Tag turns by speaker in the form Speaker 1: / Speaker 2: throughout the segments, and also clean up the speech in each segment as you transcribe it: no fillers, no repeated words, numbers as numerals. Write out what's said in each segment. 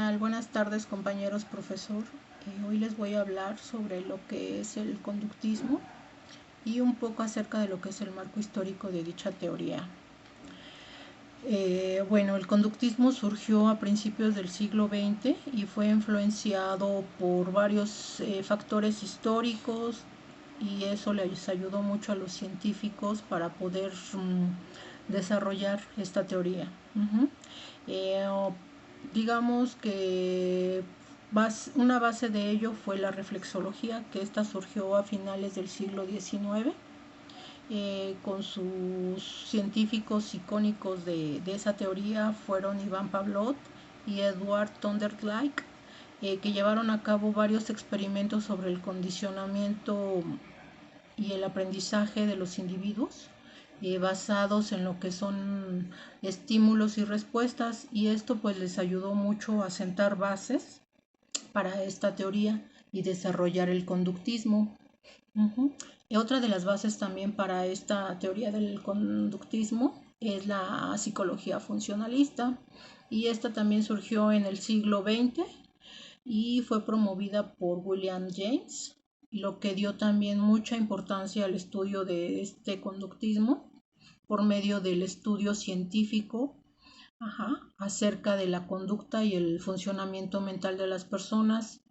Speaker 1: tal? Buenas tardes, compañeros, profesor. Hoy les voy a hablar sobre lo que es el conductismo y un poco acerca de lo que es el marco histórico de dicha teoría. Bueno, el conductismo surgió a principios del siglo XX y fue influenciado por varios factores históricos, y eso les ayudó mucho a los científicos para poder desarrollar esta teoría. Eh, digamos que una base de ello fue la reflexología, que esta surgió a finales del siglo XIX, con sus científicos icónicos de esa teoría fueron Ivan Pavlov y Edward Thorndike, que llevaron a cabo varios experimentos sobre el condicionamiento y el aprendizaje de los individuos, basados en lo que son estímulos y respuestas, y esto pues les ayudó mucho a sentar bases para esta teoría y desarrollar el conductismo. Y otra de las bases también para esta teoría del conductismo es la psicología funcionalista, y esta también surgió en el siglo XX y fue promovida por William James, lo que dio también mucha importancia al estudio de este conductismo por medio del estudio científico acerca de la conducta y el funcionamiento mental de las personas.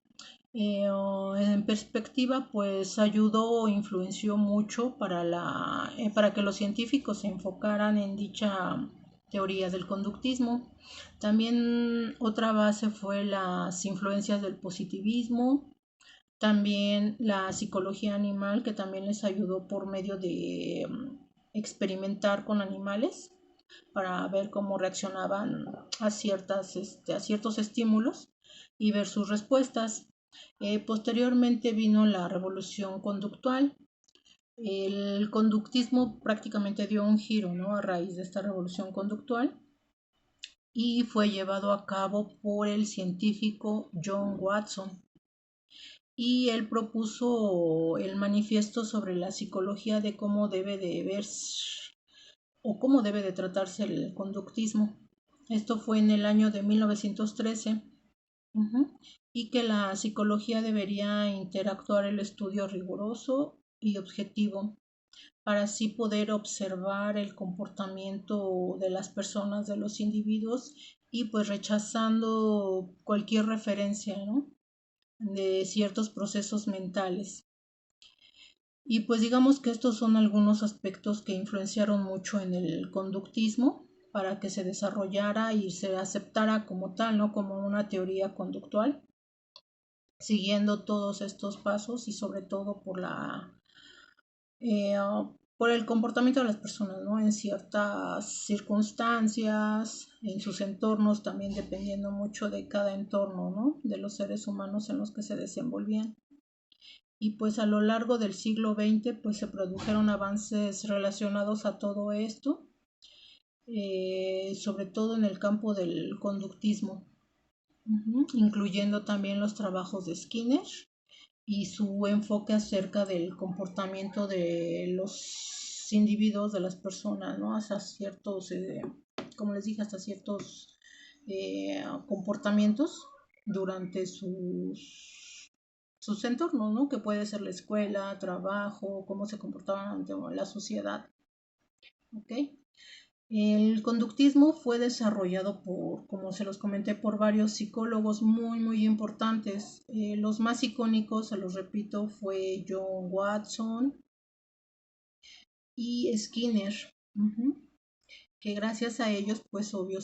Speaker 1: En perspectiva, pues ayudó o influenció mucho para que los científicos se enfocaran en dicha teoría del conductismo. También otra base fue las influencias del positivismo, también la psicología animal, que también les ayudó por medio de experimentar con animales para ver cómo reaccionaban a ciertos estímulos y ver sus respuestas. Posteriormente vino la revolución conductual. El conductismo prácticamente dio un giro, ¿no?, a raíz de esta revolución conductual, y fue llevado a cabo por el científico John Watson. Y él propuso el manifiesto sobre la psicología de cómo debe de verse o cómo debe de tratarse el conductismo. Esto fue en el año de 1913. Y que la psicología debería interactuar el estudio riguroso y objetivo para así poder observar el comportamiento de las personas, de los individuos, y pues rechazando cualquier referencia, ¿no?, de ciertos procesos mentales. Y pues digamos que estos son algunos aspectos que influenciaron mucho en el conductismo para que se desarrollara y se aceptara como tal, ¿no?, como una teoría conductual, siguiendo todos estos pasos y sobre todo eh, por el comportamiento de las personas, ¿no?, en ciertas circunstancias, en sus entornos, también dependiendo mucho de cada entorno, ¿no?, de los seres humanos en los que se desenvolvían. Y pues a lo largo del siglo XX pues se produjeron avances relacionados a todo esto, sobre todo en el campo del conductismo, incluyendo también los trabajos de Skinner y su enfoque acerca del comportamiento de los individuos, de las personas, ¿no?, hasta ciertos, como les dije, hasta ciertos comportamientos durante sus entornos, ¿no?, que puede ser la escuela, trabajo, cómo se comportaban ante la sociedad. ¿Ok? El conductismo fue desarrollado como se los comenté, por varios psicólogos muy importantes. Los más icónicos, se los repito, fue John Watson y Skinner, que gracias a ellos, pues obvio,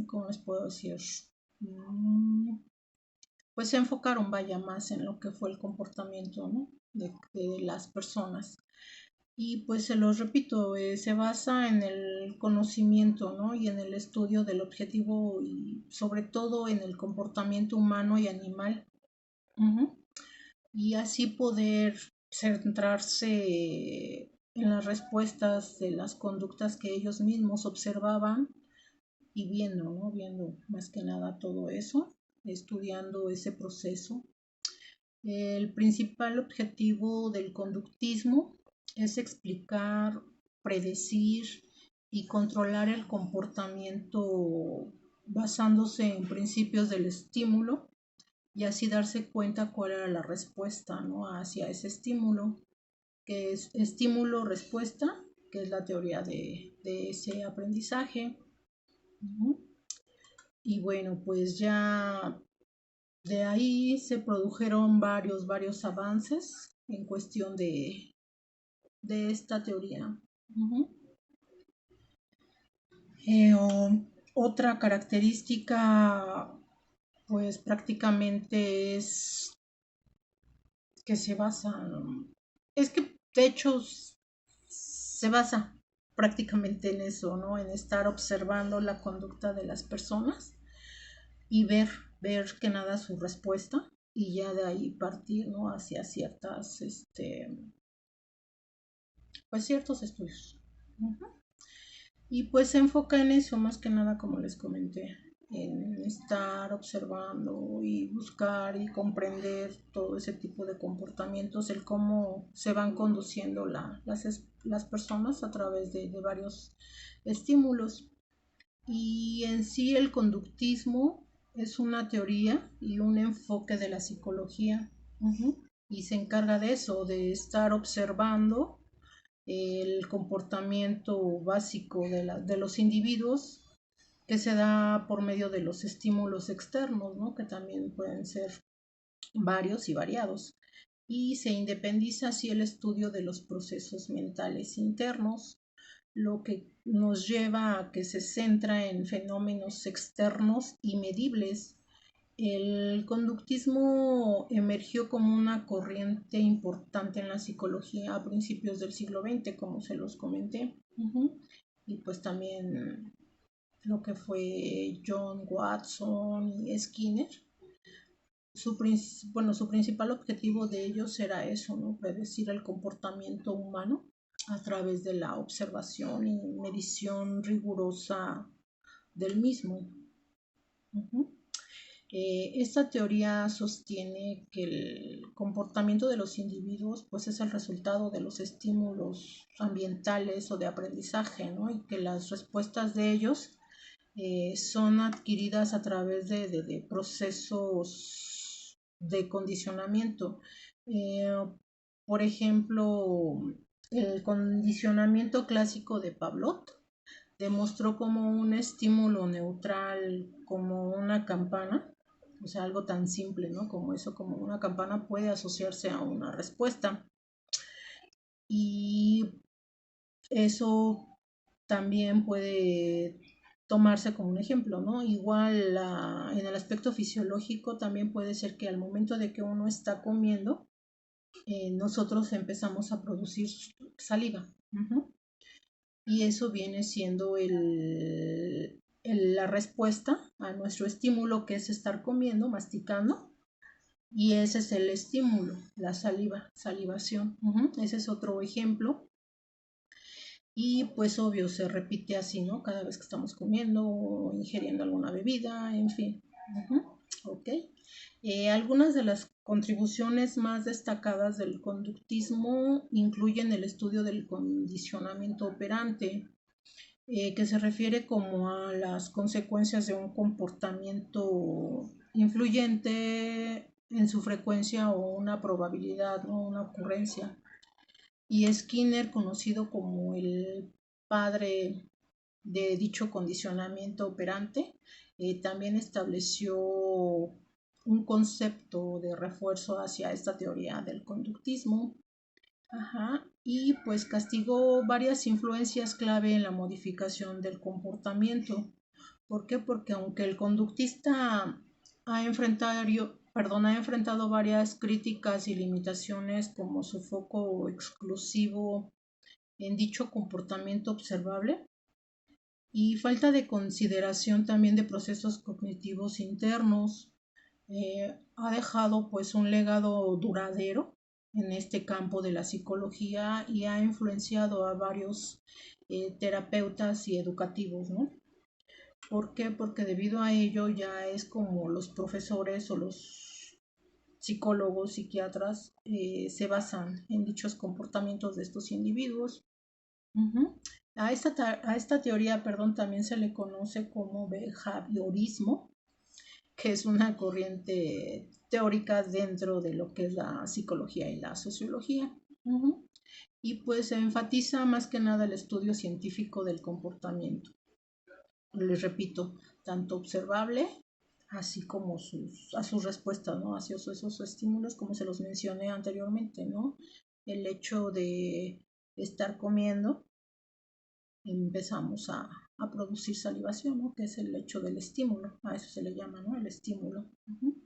Speaker 1: ¿cómo les puedo decir? Pues se enfocaron, vaya, más en lo que fue el comportamiento, ¿no?, de las personas. Y pues se los repito, se basa en el conocimiento, ¿no?, y en el estudio del objetivo y sobre todo en el comportamiento humano y animal. Y así poder centrarse en las respuestas de las conductas que ellos mismos observaban y viendo, ¿no?, viendo más que nada todo eso, estudiando ese proceso. El principal objetivo del conductismo es explicar, predecir y controlar el comportamiento basándose en principios del estímulo y así darse cuenta cuál era la respuesta, ¿no?, hacia ese estímulo, que es estímulo-respuesta, que es la teoría de ese aprendizaje. Y bueno, pues ya de ahí se produjeron varios avances en cuestión de esta teoría. Otra característica, pues prácticamente es que se basa, es que de hecho se basa prácticamente en eso, ¿no? En estar observando la conducta de las personas y ver que nada su respuesta y ya de ahí partir, ¿no?, hacia pues ciertos estudios. Y pues se enfoca en eso, más que nada, como les comenté, en estar observando y buscar y comprender todo ese tipo de comportamientos, el cómo se van conduciendo las personas a través de varios estímulos. Y en sí el conductismo es una teoría y un enfoque de la psicología. Y se encarga de eso, de estar observando el comportamiento básico de los individuos, que se da por medio de los estímulos externos, ¿no?, que también pueden ser varios y variados. Y se independiza así el estudio de los procesos mentales internos, lo que nos lleva a que se centra en fenómenos externos y medibles. El conductismo emergió como una corriente importante en la psicología a principios del siglo XX, como se los comenté. Y pues también lo que fue John Watson y Skinner. Su principal objetivo de ellos era eso, ¿no?, predecir el comportamiento humano a través de la observación y medición rigurosa del mismo. Esta teoría sostiene que el comportamiento de los individuos pues es el resultado de los estímulos ambientales o de aprendizaje, ¿no?, y que las respuestas de ellos son adquiridas a través de procesos de condicionamiento. Por ejemplo, el condicionamiento clásico de Pavlov demostró como un estímulo neutral, como una campana, o sea, algo tan simple, ¿no?, como eso, como una campana puede asociarse a una respuesta. Y eso también puede tomarse como un ejemplo, ¿no? Igual en el aspecto fisiológico también puede ser que al momento de que uno está comiendo, nosotros empezamos a producir saliva. Y eso viene siendo la respuesta a nuestro estímulo, que es estar comiendo, masticando. Y ese es el estímulo, la salivación. Ese es otro ejemplo. Y pues obvio, se repite así, ¿no?, cada vez que estamos comiendo o ingiriendo alguna bebida, en fin. Ok. Algunas de las contribuciones más destacadas del conductismo incluyen el estudio del condicionamiento operante, que se refiere como a las consecuencias de un comportamiento influyente en su frecuencia o una probabilidad, ¿no?, una ocurrencia. Y Skinner, conocido como el padre de dicho condicionamiento operante, también estableció un concepto de refuerzo hacia esta teoría del conductismo. Y pues castigó varias influencias clave en la modificación del comportamiento. ¿Por qué? Porque aunque el conductista ha enfrentado varias críticas y limitaciones, como su foco exclusivo en dicho comportamiento observable y falta de consideración también de procesos cognitivos internos, ha dejado pues un legado duradero en este campo de la psicología y ha influenciado a varios terapeutas y educativos, ¿no? ¿Por qué? Porque debido a ello ya es como los profesores o los psicólogos, psiquiatras, se basan en dichos comportamientos de estos individuos. A esta teoría, perdón, también se le conoce como behaviorismo, que es una corriente teórica dentro de lo que es la psicología y la sociología. Uh-huh. Y pues se enfatiza más que nada el estudio científico del comportamiento. Les repito, tanto observable, así como a sus respuestas, ¿no? Hacia esos estímulos, como se los mencioné anteriormente, ¿no? El hecho de estar comiendo, empezamos a producir salivación, ¿no? Que es el hecho del estímulo, a eso se le llama, ¿no? El estímulo. Uh-huh.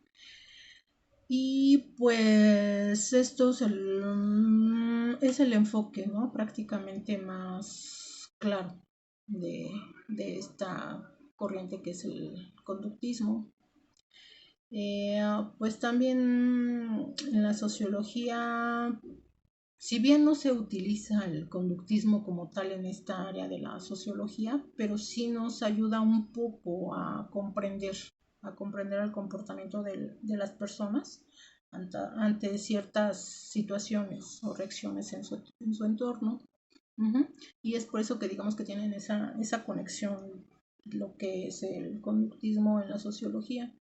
Speaker 1: Y pues esto es el enfoque, ¿no? Prácticamente más claro de esta corriente que es el conductismo. Pues también en la sociología, si bien no se utiliza el conductismo como tal en esta área de la sociología, pero sí nos ayuda un poco a comprender el comportamiento de las personas ante ciertas situaciones o reacciones en su entorno. Uh-huh. Y es por eso que digamos que tienen esa conexión, lo que es el conductismo en la sociología,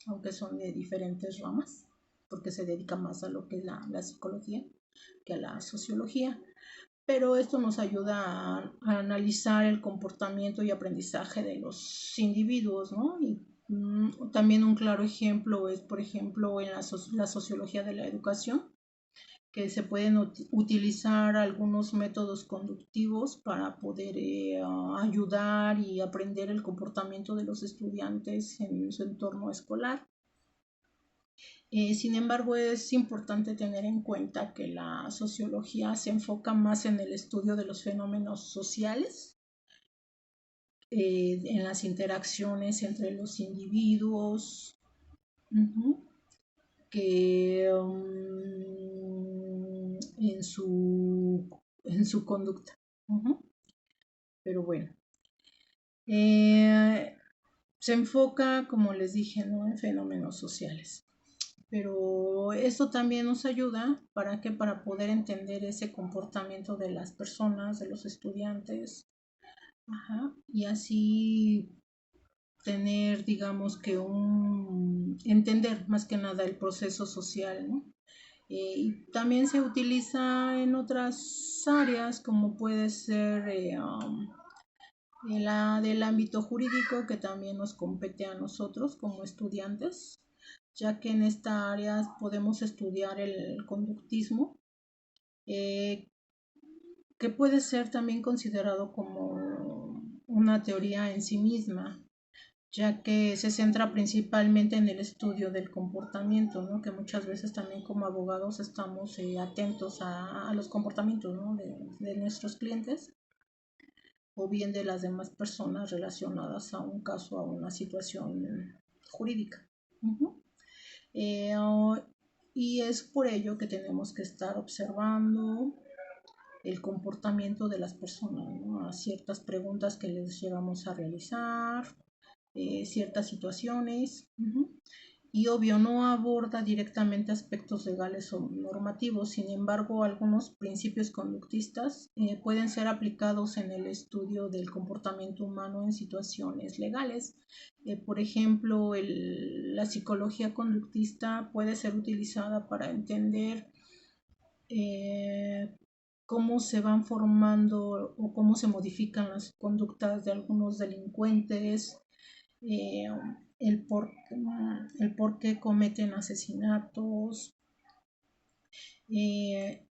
Speaker 1: aunque son de diferentes ramas, porque se dedica más a lo que es la psicología que a la sociología. Pero esto nos ayuda a analizar el comportamiento y aprendizaje de los individuos, ¿no? Y también un claro ejemplo es, por ejemplo, en la sociología de la educación, que se pueden utilizar algunos métodos conductivos para poder ayudar y aprender el comportamiento de los estudiantes en su entorno escolar. Sin embargo, es importante tener en cuenta que la sociología se enfoca más en el estudio de los fenómenos sociales, en las interacciones entre los individuos, uh-huh, que en su conducta. Uh-huh. Pero bueno, eh, se enfoca, como les dije, ¿no? En fenómenos sociales. Pero eso también nos ayuda para poder entender ese comportamiento de las personas, de los estudiantes, ajá, y así tener, digamos que entender más que nada el proceso social, ¿no? Y también se utiliza en otras áreas, como puede ser la del ámbito jurídico, que también nos compete a nosotros como estudiantes, ya que en esta área podemos estudiar el conductismo, eh, que puede ser también considerado como una teoría en sí misma, ya que se centra principalmente en el estudio del comportamiento, ¿no? Que muchas veces también como abogados estamos atentos a los comportamientos, ¿no? de nuestros clientes o bien de las demás personas relacionadas a un caso, a una situación jurídica. Uh-huh. Eh, y es por ello que tenemos que estar observando el comportamiento de las personas, ¿no? A ciertas preguntas que les llegamos a realizar, ciertas situaciones. Uh-huh. Y obvio no aborda directamente aspectos legales o normativos, sin embargo algunos principios conductistas pueden ser aplicados en el estudio del comportamiento humano en situaciones legales. Por ejemplo, la psicología conductista puede ser utilizada para entender eh, cómo se van formando o cómo se modifican las conductas de algunos delincuentes, eh, el por qué cometen asesinatos, eh,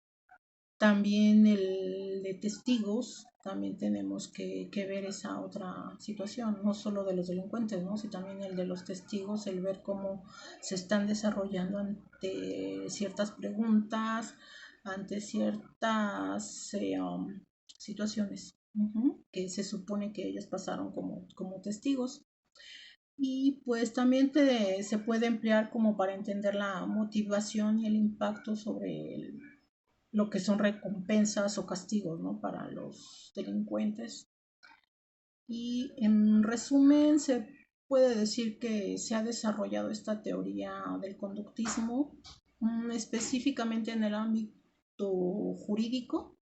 Speaker 1: también el de testigos, también tenemos que ver esa otra situación, no solo de los delincuentes, ¿no? sino también el de los testigos, el ver cómo se están desarrollando ante ciertas preguntas, ante ciertas situaciones, uh-huh, que se supone que ellos pasaron como testigos. Y pues también se puede emplear como para entender la motivación y el impacto sobre lo que son recompensas o castigos, ¿no? Para los delincuentes. Y en resumen, se puede decir que se ha desarrollado esta teoría del conductismo específicamente en el ámbito jurídico,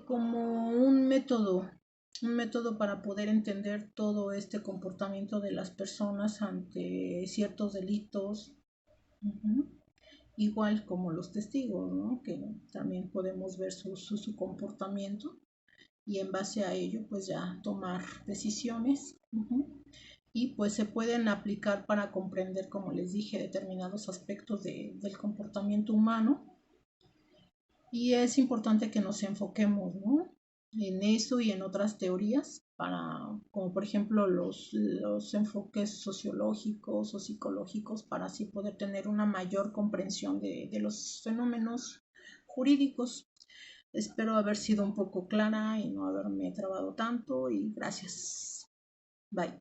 Speaker 1: como un método para poder entender todo este comportamiento de las personas ante ciertos delitos. Ujú. Igual como los testigos, ¿no? Que también podemos ver su comportamiento y en base a ello pues ya tomar decisiones. Uh-huh. Y pues se pueden aplicar para comprender, como les dije, determinados aspectos del comportamiento humano. Y es importante que nos enfoquemos, ¿no? En eso y en otras teorías, como por ejemplo los enfoques sociológicos o psicológicos, para así poder tener una mayor comprensión de los fenómenos jurídicos. Espero haber sido un poco clara y no haberme trabado tanto, y gracias. Bye.